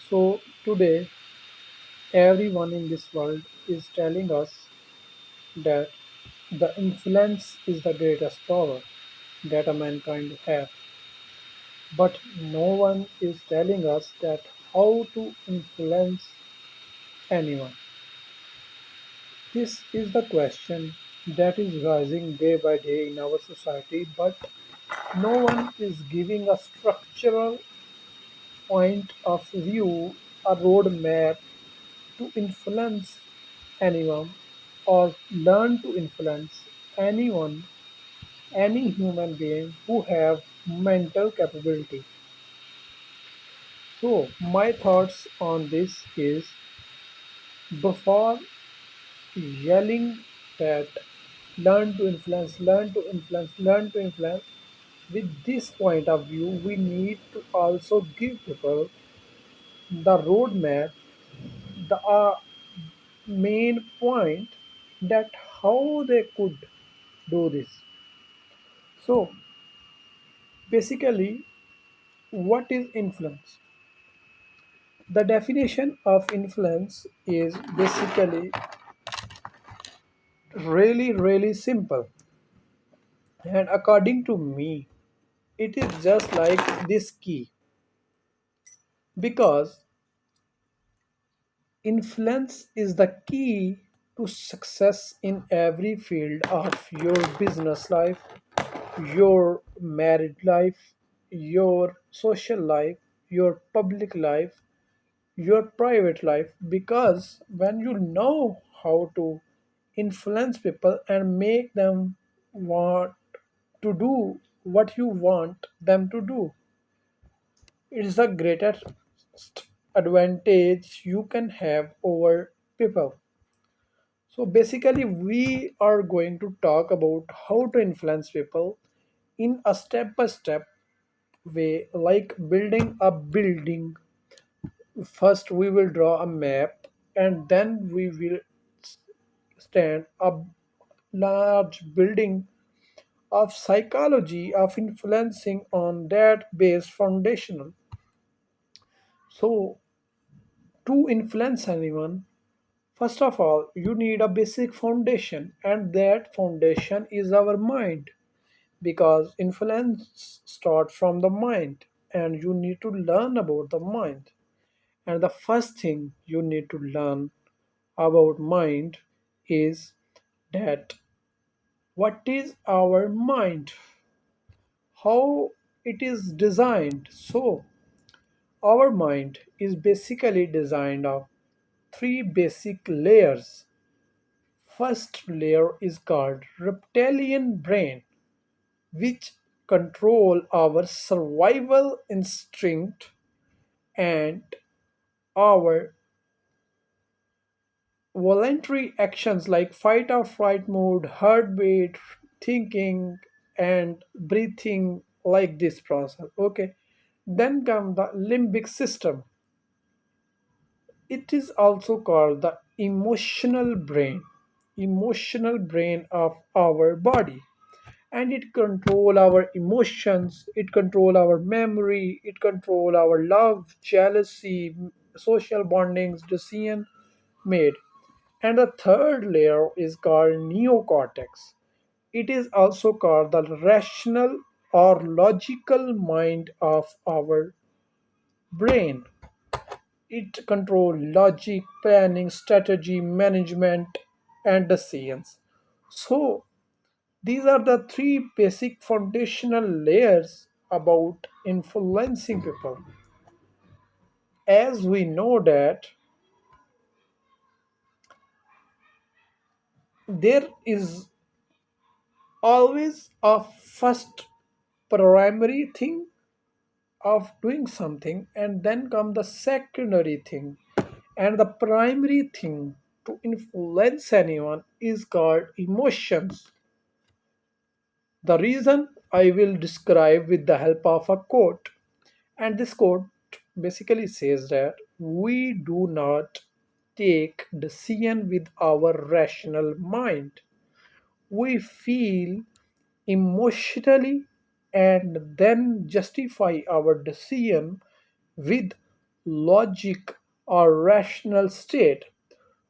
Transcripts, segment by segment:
So today, everyone in this world is telling us that the influence is the greatest power that a mankind have. But no one is telling us that how to influence anyone. This is the question that is rising day by day in our society, but no one is giving a structural point of view, a roadmap to influence anyone or learn to influence anyone, any human being who have mental capability. So my thoughts on this is before yelling that learn to influence, with this point of view, we need to also give people the roadmap, the main point that how they could do this. So basically, what is influence? The definition of influence is basically really simple, and according to me, it is just like this key, because influence is the key to success in every field of your business life, your married life, your social life, your public life, your private life. Because when you know how to influence people and make them want to do what you want them to do, it is the greatest advantage you can have over people. So basically, we are going to talk about how to influence people in a step by step way, like building a building. First, we will draw a map, and then we will stand a large building of psychology of influencing on that base foundational. So, to influence anyone, first of all, you need a basic foundation, and that foundation is our mind, because influence starts from the mind, and you need to learn about the mind. And the first thing you need to learn about mind is that what is our mind, how it is designed. So our mind is basically designed of three basic layers. First layer is called reptilian brain, which control our survival instinct and our voluntary actions like fight or flight mode, heartbeat, thinking, and breathing, like this process. Okay. Then come the limbic system. It is also called the emotional brain of our body, and it control our emotions, it control our memory, it control our love, jealousy, social bondings, decision made. And the third layer is called neocortex. It is also called the rational or logical mind of our brain. It controls logic, planning, strategy, management, and decisions. So these are the three basic foundational layers about influencing people. As we know that there is always a first primary thing of doing something, and then come the secondary thing, and the primary thing to influence anyone is called emotions. The reason I will describe with the help of a quote. And this quote basically says that we do not take decision with our rational mind. We feel emotionally and then justify our decision with logic or rational state.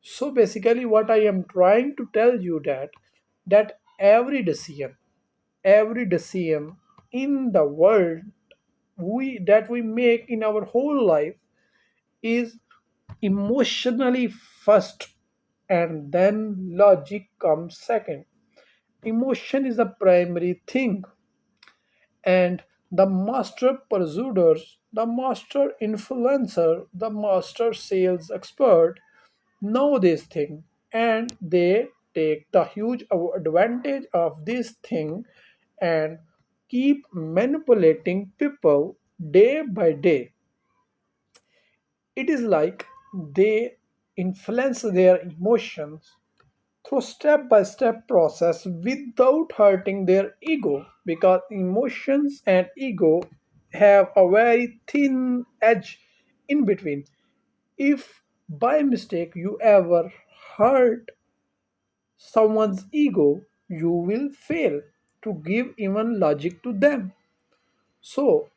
So basically what I am trying to tell you that every decision in the world we make in our whole life is emotionally first, and then logic comes second. Emotion is the primary thing, and the master pursuers, the master influencer, the master sales expert know this thing, and they take the huge advantage of this thing and keep manipulating people day by day. It is like they influence their emotions through step by step process without hurting their ego, because emotions and ego have a very thin edge in between. If by mistake you ever hurt someone's ego, you will fail to give even logic to them. So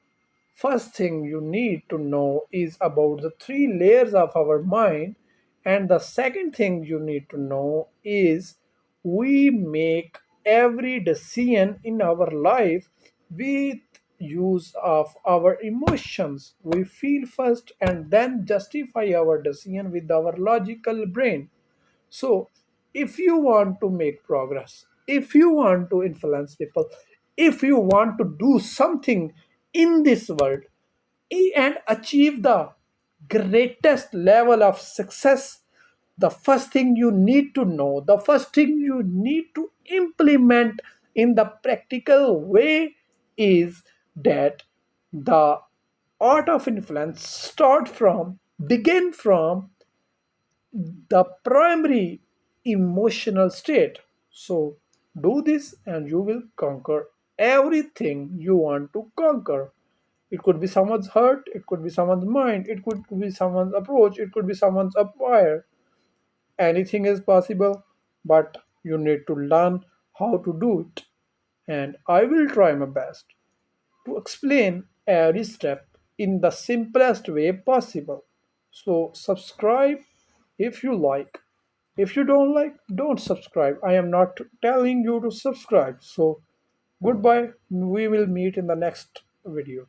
first thing you need to know is about the three layers of our mind, and the second thing you need to know is we make every decision in our life with use of our emotions. We feel first and then justify our decision with our logical brain. So, if you want to make progress, if you want to influence people, if you want to do something in this world and achieve the greatest level of success, the first thing you need to know, the first thing you need to implement in the practical way is that the art of influence begin from the primary emotional state. So, do this and you will conquer everything you want to conquer. It could be someone's hurt, it could be someone's mind, it could be someone's approach, it could be someone's empire. Anything is possible, but you need to learn how to do it. And I will try my best to explain every step in the simplest way possible. So, subscribe if you like. If you don't like, don't subscribe. I am not telling you to subscribe. So, goodbye. We will meet in the next video.